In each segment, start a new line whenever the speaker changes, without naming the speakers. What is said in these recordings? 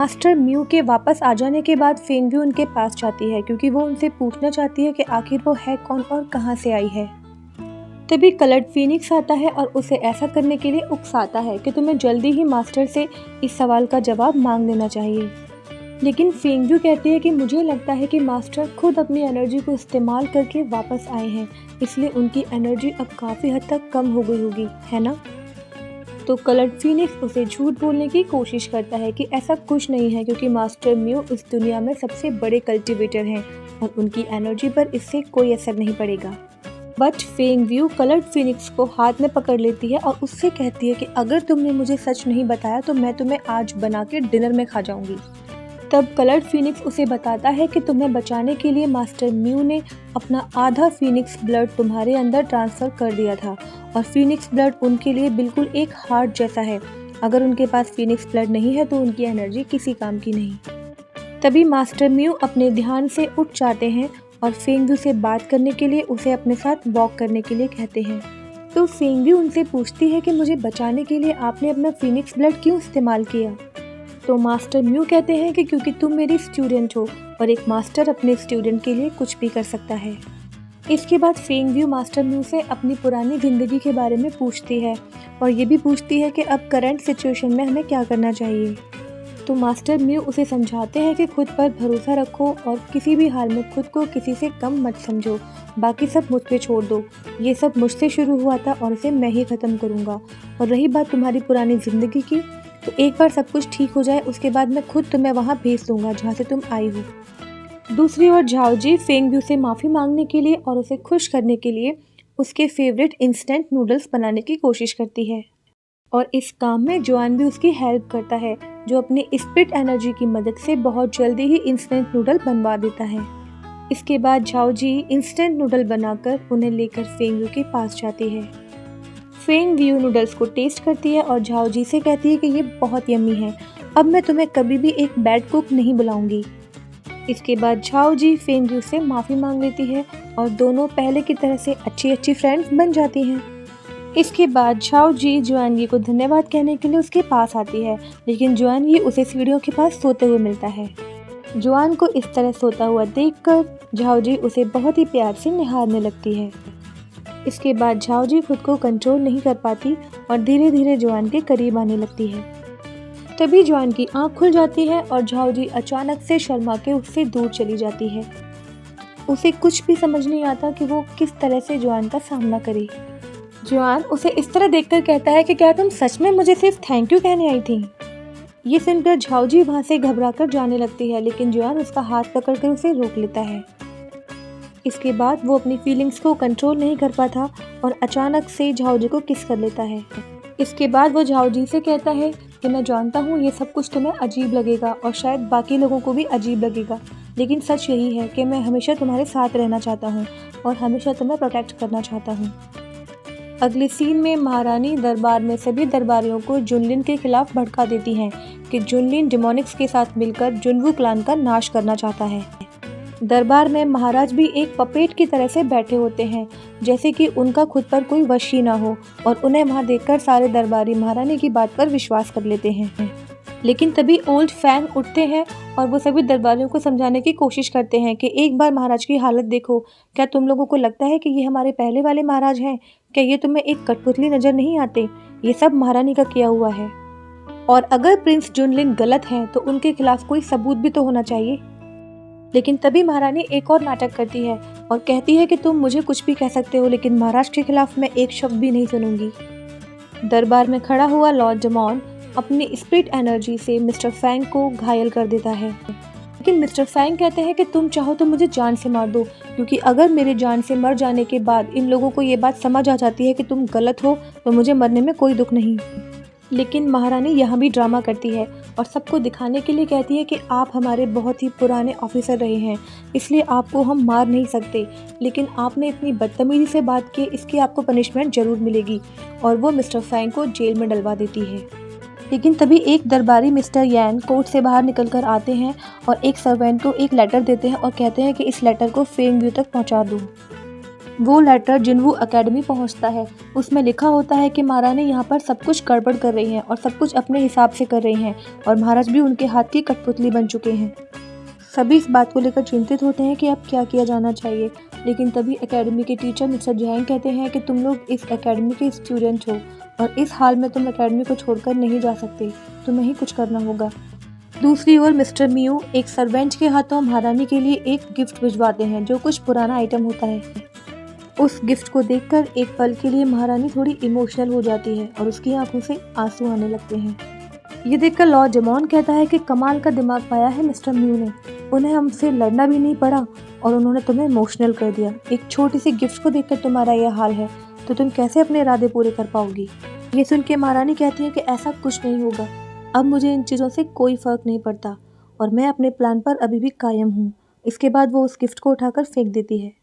Master mu के वापस आ जाने के बाद फेंग व्यू उनके पास जाती है क्योंकि वो उनसे पूछना चाहती है कि आखिर वो है कौन और कहाँ से आई है। तभी कलर्ड फीनिक्स आता है और उसे ऐसा करने के लिए उकसाता है कि तुम्हें जल्दी ही मास्टर से इस सवाल का जवाब मांग लेना चाहिए। लेकिन फेंग व्यू कहती है कि मुझे लगता है कि मास्टर खुद अपनी एनर्जी को इस्तेमाल करके वापस आए हैं, इसलिए उनकी एनर्जी अब काफ़ी हद तक कम हो गई होगी, है ना। तो कलर्ड फीनिक्स उसे झूठ बोलने की कोशिश करता है कि ऐसा कुछ नहीं है, क्योंकि मास्टर म्यू इस दुनिया में सबसे बड़े कल्टिवेटर हैं और उनकी एनर्जी पर इससे कोई असर नहीं पड़ेगा। But Feng view coloured Phoenix को हाथ में पकड़ लेती है और उससे कहती है कि अगर तुमने मुझे सच नहीं बताया तो मैं तुम्हें आज बना के डिनर में खा जाऊंगी। तब कलर्ड फीनिक्स उसे बताता है कि तुम्हें बचाने के लिए मास्टर म्यू ने अपना आधा फीनिक्स ब्लड तुम्हारे अंदर ट्रांसफ़र कर दिया था और फीनिक्स ब्लड उनके लिए बिल्कुल एक हार्ट जैसा है। अगर उनके पास फीनिक्स ब्लड नहीं है तो उनकी एनर्जी किसी काम की नहीं। तभी मास्टर म्यू अपने ध्यान से उठ जाते हैं और फेंग व्यू से बात करने के लिए उसे अपने साथ वॉक करने के लिए कहते हैं। तो फेंग व्यू उनसे पूछती है कि मुझे बचाने के लिए आपने अपना फीनिक्स ब्लड क्यों इस्तेमाल किया। तो मास्टर म्यू कहते हैं कि क्योंकि तुम मेरी स्टूडेंट हो और एक मास्टर अपने स्टूडेंट के लिए कुछ भी कर सकता है। इसके बाद फेंग व्यू मास्टर म्यू से अपनी पुरानी ज़िंदगी के बारे में पूछती है और ये भी पूछती है कि अब करंट सिचुएशन में हमें क्या करना चाहिए। तो मास्टर म्यू उसे समझाते हैं कि खुद पर भरोसा रखो और किसी भी हाल में खुद को किसी से कम मत समझो, बाकी सब मुझ पे छोड़ दो। ये सब मुझसे शुरू हुआ था और इसे मैं ही ख़त्म करूँगा। और रही बात तुम्हारी पुरानी ज़िंदगी की, तो एक बार सब कुछ ठीक हो जाए उसके बाद मैं खुद तुम्हें वहाँ भेज दूँगा जहाँ से तुम आई हो। दूसरी ओर झाओ जी फेंग व्यू से माफ़ी मांगने के लिए और उसे खुश करने के लिए उसके फेवरेट इंस्टेंट नूडल्स बनाने की कोशिश करती है और इस काम में जुआन भी उसकी हेल्प करता है, जो अपनी स्पिरिट एनर्जी की मदद से बहुत जल्दी ही इंस्टेंट नूडल बनवा देता है। इसके बाद झाओ जी इंस्टेंट नूडल बनाकर उन्हें लेकर फेंग व्यू के पास जाती है। फेंग व्यू नूडल्स को टेस्ट करती है और झाओ जी से कहती है कि ये बहुत यम्मी है, अब मैं तुम्हें कभी भी एक बैड कुक नहीं बुलाऊंगी। इसके बाद झाओ जी फेंग व्यू से माफ़ी मांग लेती है और दोनों पहले की तरह से अच्छी फ्रेंड्स बन जाती हैं। इसके बाद झाओ जी जुआनगी को धन्यवाद कहने के लिए उसके पास आती है, लेकिन जुआनगी उसे सीढ़ियों के पास सोते हुए मिलता है। जुआन को इस तरह सोता हुआ देखकर झाओ जी उसे बहुत ही प्यार से निहारने लगती है। इसके बाद झाओ जी खुद को कंट्रोल नहीं कर पाती और धीरे धीरे जुआन के करीब आने लगती है। तभी जुआन की आंख खुल जाती है और झाओ जी अचानक से शर्मा के उससे दूर चली जाती है। उसे कुछ भी समझ नहीं आता कि वो किस तरह से जुआन का सामना करे। जुआन उसे इस तरह देखकर कहता है कि क्या तुम सच में मुझे सिर्फ थैंक यू कहने आई थी। ये सुनकर झाओ जी वहाँ से घबराकर जाने लगती है, लेकिन जुआन उसका हाथ पकड़कर उसे रोक लेता है। इसके बाद वो अपनी फीलिंग्स को कंट्रोल नहीं कर पाता और अचानक से झाओ जी को किस कर लेता है। इसके बाद वो झाओ जी से कहता है कि मैं जानता हूँ ये सब कुछ तुम्हें अजीब लगेगा और शायद बाकी लोगों को भी अजीब लगेगा, लेकिन सच यही है कि मैं हमेशा तुम्हारे साथ रहना चाहता हूँ और हमेशा तुम्हें प्रोटेक्ट करना चाहता हूँ। अगले सीन में महारानी दरबार में सभी दरबारियों को जुनलिन के खिलाफ भड़का देती हैं कि जुनलिन डिमोनिक्स के साथ मिलकर जुनवू क्लान का नाश करना चाहता है। दरबार में महाराज भी एक पपेट की तरह से बैठे होते हैं, जैसे कि उनका खुद पर कोई वश ही ना हो, और उन्हें वहां देखकर सारे दरबारी महारानी की बात पर विश्वास कर लेते हैं। लेकिन तभी ओल्ड फैंग उठते हैं और वो सभी दरबारियों को समझाने की कोशिश करते हैं कि एक बार महाराज की हालत देखो, क्या तुम लोगों को लगता है कि ये हमारे पहले वाले महाराज हैं? क्या ये तुम्हें एक कठपुतली नज़र नहीं आते? ये सब महारानी का किया हुआ है, और अगर प्रिंस जुनलिन गलत हैं तो उनके खिलाफ कोई सबूत भी तो होना चाहिए। लेकिन तभी महारानी एक और नाटक करती है और कहती है कि तुम मुझे कुछ भी कह सकते हो, लेकिन महाराज के खिलाफ मैं एक शब्द भी नहीं सुनूंगी। दरबार में खड़ा हुआ लॉर्ड जमॉन अपनी स्पिरिट एनर्जी से मिस्टर फैंग को घायल कर देता है, लेकिन मिस्टर फैंग कहते हैं कि तुम चाहो तो मुझे जान से मार दो, क्योंकि अगर मेरे जान से मर जाने के बाद इन लोगों को ये बात समझ आ जाती है कि तुम गलत हो तो मुझे मरने में कोई दुख नहीं। लेकिन महारानी यहाँ भी ड्रामा करती है और सबको दिखाने के लिए कहती है कि आप हमारे बहुत ही पुराने ऑफिसर रहे हैं, इसलिए आपको हम मार नहीं सकते, लेकिन आपने इतनी बदतमीजी से बात की, इसकी आपको पनिशमेंट ज़रूर मिलेगी। और वो मिस्टर फैंग को जेल में डलवा देती है। लेकिन तभी एक दरबारी मिस्टर यैन कोर्ट से बाहर निकलकर आते हैं और एक सर्वेंट को एक लेटर देते हैं और कहते हैं कि इस लेटर को फेंग व्यू तक पहुँचा दो। वो लेटर जिनवू एकेडमी पहुंचता है। उसमें लिखा होता है कि महारानी यहाँ पर सब कुछ गड़बड़ कर रही हैं और सब कुछ अपने हिसाब से कर रही हैं और महाराज भी उनके हाथ की कठपुतली बन चुके हैं। सभी इस बात को लेकर चिंतित होते हैं कि अब क्या किया जाना चाहिए, लेकिन तभी एकेडमी के टीचर मिस्टर जैंग कहते हैं कि तुम लोग इस एकेडमी के स्टूडेंट हो और इस हाल में तुम एकेडमी को छोड़कर नहीं जा सकते, तुम्हें ही कुछ करना होगा। दूसरी ओर मिस्टर मियू एक सर्वेंट के हाथों महारानी के लिए एक गिफ्ट भिजवाते हैं जो कुछ पुराना आइटम होता है। उस गिफ्ट को देखकर एक पल के लिए महारानी थोड़ी इमोशनल हो जाती है और उसकी आंखों से आंसू आने लगते हैं। ये देखकर लॉर्ड जेमॉन कहता है कि कमाल का दिमाग पाया है मिस्टर म्यू ने, उन्हें हमसे लड़ना भी नहीं पड़ा और उन्होंने तुम्हें इमोशनल कर दिया। एक छोटी सी गिफ्ट को देखकर तुम्हारा यह हाल है तो तुम कैसे अपने इरादे पूरे कर पाओगी। ये सुन के महारानी कहती है कि ऐसा कुछ नहीं होगा, अब मुझे इन चीज़ों से कोई फ़र्क नहीं पड़ता और मैं अपने प्लान पर अभी भी कायम हूँ। इसके बाद वो उस गिफ्ट को उठाकर फेंक देती है।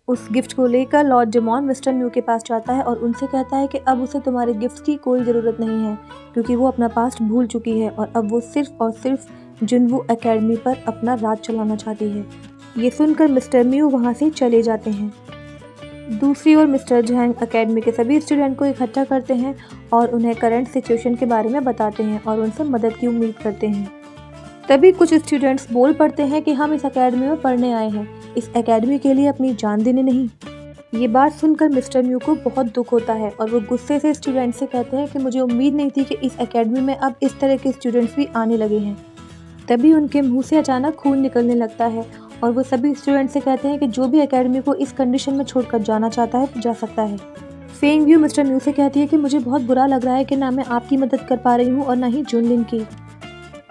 उस गिफ्ट को लेकर लॉर्ड जेमॉन मिस्टर म्यू के पास जाता है और उनसे कहता है कि अब उसे तुम्हारे गिफ्ट की कोई ज़रूरत नहीं है क्योंकि वो अपना पास्ट भूल चुकी है और अब वो सिर्फ और सिर्फ जिनवू एकेडमी पर अपना राज चलाना चाहती है। ये सुनकर मिस्टर म्यू वहाँ से चले जाते हैं। दूसरी ओर मिस्टर जैंग एकेडमी के सभी स्टूडेंट को इकट्ठा करते हैं और उन्हें करंट सिचुएशन के बारे में बताते हैं और उनसे मदद की उम्मीद करते हैं। तभी कुछ स्टूडेंट्स बोल पड़ते हैं कि हम इस एकेडमी में पढ़ने आए हैं, इस एकेडमी के लिए अपनी जान देने नहीं। ये बात सुनकर मिस्टर म्यू को बहुत दुख होता है और वो गुस्से से स्टूडेंट से कहते हैं कि मुझे उम्मीद नहीं थी कि इस एकेडमी में अब इस तरह के स्टूडेंट्स भी आने लगे हैं। तभी उनके मुंह से अचानक खून निकलने लगता है और वो सभी स्टूडेंट से कहते हैं कि जो भी एकेडमी को इस कंडीशन में छोड़कर जाना चाहता है तो जा सकता है। फेंग यू मिस्टर म्यू से कहती है कि मुझे बहुत बुरा लग रहा है कि ना मैं आपकी मदद कर पा रही हूँ और ना ही जुनलिन की।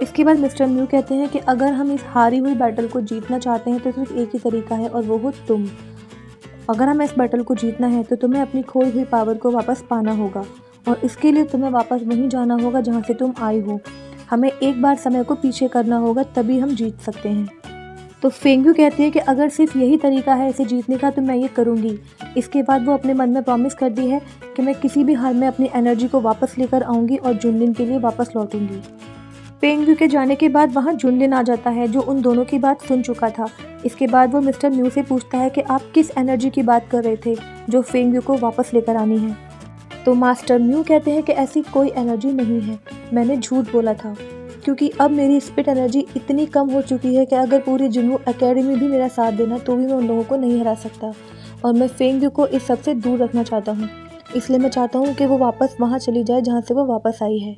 इसके बाद मिस्टर म्यू कहते हैं कि अगर हम इस हारी हुई बैटल को जीतना चाहते हैं तो सिर्फ एक ही तरीका है और वो हो तुम। अगर हमें इस बैटल को जीतना है तो तुम्हें अपनी खोई हुई पावर को वापस पाना होगा और इसके लिए तुम्हें वापस वहीं जाना होगा जहाँ से तुम आई हो। हमें एक बार समय को पीछे करना होगा तभी हम जीत सकते हैं। तो फेंग यू कहती है कि अगर सिर्फ यही तरीका है इसे जीतने का तो मैं ये करूँगी। इसके बाद वो अपने मन में प्रॉमिस कर दी है कि मैं किसी भी हाल में अपनी एनर्जी को वापस लेकर आऊँगी और जुनलिन के लिए वापस लौटूंगी। फेंग यू के जाने के बाद वहाँ जुनलिन आ जाता है जो उन दोनों की बात सुन चुका था। इसके बाद वो मिस्टर म्यू से पूछता है कि आप किस एनर्जी की बात कर रहे थे जो फेंग यू को वापस लेकर आनी है। तो मास्टर म्यू कहते हैं कि ऐसी कोई एनर्जी नहीं है, मैंने झूठ बोला था क्योंकि अब मेरी स्पिरिट एनर्जी इतनी कम हो चुकी है कि अगर पूरी जिनवू एकेडमी भी मेरा साथ देना तो भी मैं उन लोगों को नहीं हरा सकता और मैं फेंग यू को इस सब से दूर रखना चाहता हूँ। इसलिए मैं चाहता हूँ कि वो वापस वहाँ चली जाए जहाँ से वो वापस आई है।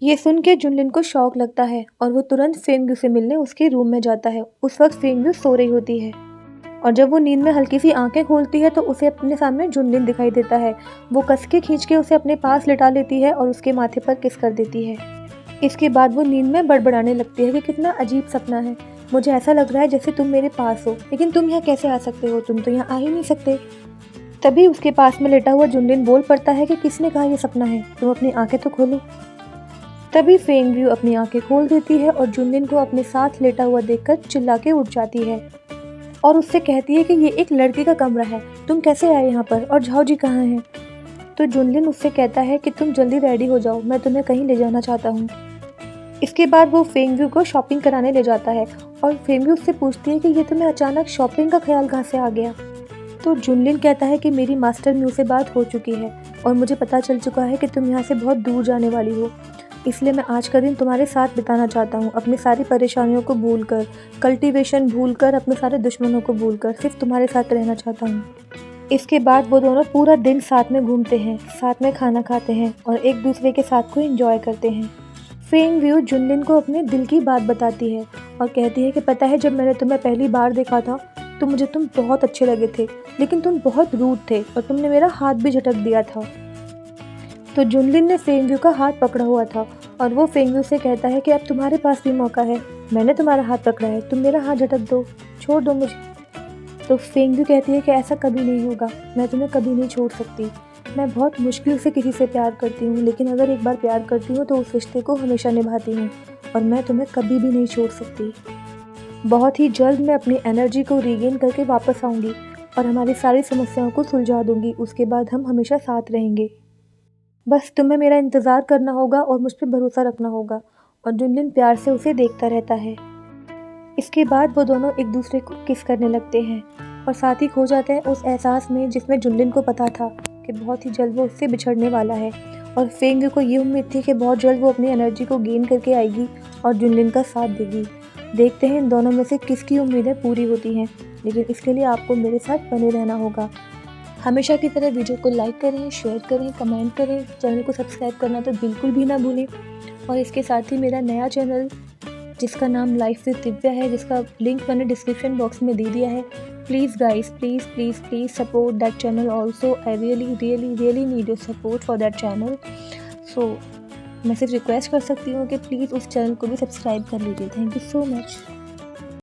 ये सुन के जुनलिन को शौक लगता है और वो तुरंत फेंग यू से मिलने उसके रूम में जाता है। उस वक्त फेंग यू सो रही होती है और जब वो नींद में हल्की सी आंखें खोलती है तो उसे अपने सामने जुनलिन दिखाई देता है। वो कस के खींच के उसे अपने पास लिटा लेती है और उसके माथे पर किस कर देती है। इसके बाद वो नींद में बड़बड़ाने लगती है कि कितना अजीब सपना है, मुझे ऐसा लग रहा है जैसे तुम मेरे पास हो, लेकिन तुम यहाँ कैसे आ सकते हो, तुम तो यहाँ आ ही नहीं सकते। तभी उसके पास में लेटा हुआ जुनलिन बोल पड़ता है कि किसने कहा ये सपना है, तुम अपनी आंखें तो खोलो। तभी फेंग यू अपनी आंखें खोल देती है और जुनलिन को अपने साथ लेटा हुआ देखकर चिल्ला के उठ जाती है और उससे कहती है कि ये एक लड़के का कमरा है, तुम कैसे आए यहाँ पर और झाओ जी कहाँ हैं। तो जुनलिन उससे कहता है कि तुम जल्दी रेडी हो जाओ, मैं तुम्हें कहीं ले जाना चाहता हूँ। इसके बाद वो फेंग यू को शॉपिंग कराने ले जाता है और फेंग यू उससे पूछती है कि ये तुम्हें अचानक शॉपिंग का ख्याल कहाँ से आ गया। तो जुनलिन कहता है कि मेरी मास्टर म्यू से बात हो चुकी है और मुझे पता चल चुका है कि तुम यहाँ से बहुत दूर जाने वाली हो, इसलिए मैं आज का दिन तुम्हारे साथ बिताना चाहता हूँ, अपनी सारी परेशानियों को भूलकर, कल्टीवेशन भूलकर, अपने सारे दुश्मनों को भूलकर सिर्फ तुम्हारे साथ रहना चाहता हूँ। इसके बाद वो दोनों पूरा दिन साथ में घूमते हैं, साथ में खाना खाते हैं और एक दूसरे के साथ को एंजॉय करते हैं। फेंग यू जुनलिन को अपने दिल की बात बताती है और कहती है कि पता है जब मैंने तुम्हें पहली बार देखा था तो मुझे तुम बहुत अच्छे लगे थे, लेकिन तुम बहुत रूड थे और तुमने मेरा हाथ भी झटक दिया था। तो जुनलिन ने फेंग यू का हाथ पकड़ा हुआ था और वो फेंग यू से कहता है कि अब तुम्हारे पास भी मौका है, मैंने तुम्हारा हाथ पकड़ा है, तुम मेरा हाथ झटक दो, छोड़ दो मुझे। तो फेंग यू कहती है कि ऐसा कभी नहीं होगा, मैं तुम्हें कभी नहीं छोड़ सकती, मैं बहुत मुश्किल से किसी से प्यार करती हूँ, लेकिन अगर एक बार प्यार करती हूँ तो उस रिश्ते को हमेशा निभाती हूँ और मैं तुम्हें कभी भी नहीं छोड़ सकती। बहुत ही जल्द मैं अपनी एनर्जी को रीगेन करके वापस आऊँगी और हमारी सारी समस्याओं को सुलझा दूँगी, उसके बाद हम हमेशा साथ रहेंगे। बस तुम्हें मेरा इंतज़ार करना होगा और मुझ पर भरोसा रखना होगा। और जुनलिन प्यार से उसे देखता रहता है। इसके बाद वो दोनों एक दूसरे को किस करने लगते हैं और साथ ही खो जाता है उस एहसास में जिसमें जुनलिन को पता था कि बहुत ही जल्द वो उससे बिछड़ने वाला है। और फेंग को ये उम्मीद थी कि बहुत जल्द वो अपनी एनर्जी को गेन करके आएगी और जुनलिन का साथ देगी। देखते हैं इन दोनों में से किसकी उम्मीदें पूरी होती हैं, लेकिन इसके लिए आपको मेरे साथ बने रहना होगा। हमेशा की तरह वीडियो को लाइक करें, शेयर करें, कमेंट करें, चैनल को सब्सक्राइब करना तो बिल्कुल भी ना भूलें। और इसके साथ ही मेरा नया चैनल जिसका नाम लाइफ विद दिव्या है, जिसका लिंक मैंने डिस्क्रिप्शन बॉक्स में दे दिया है, please guys, please please please support that channel also. I really need your support for that channel. So मैं सिर्फ रिक्वेस्ट कर सकती हूँ कि प्लीज़ उस चैनल को भी सब्सक्राइब कर लीजिए। Thank you so much.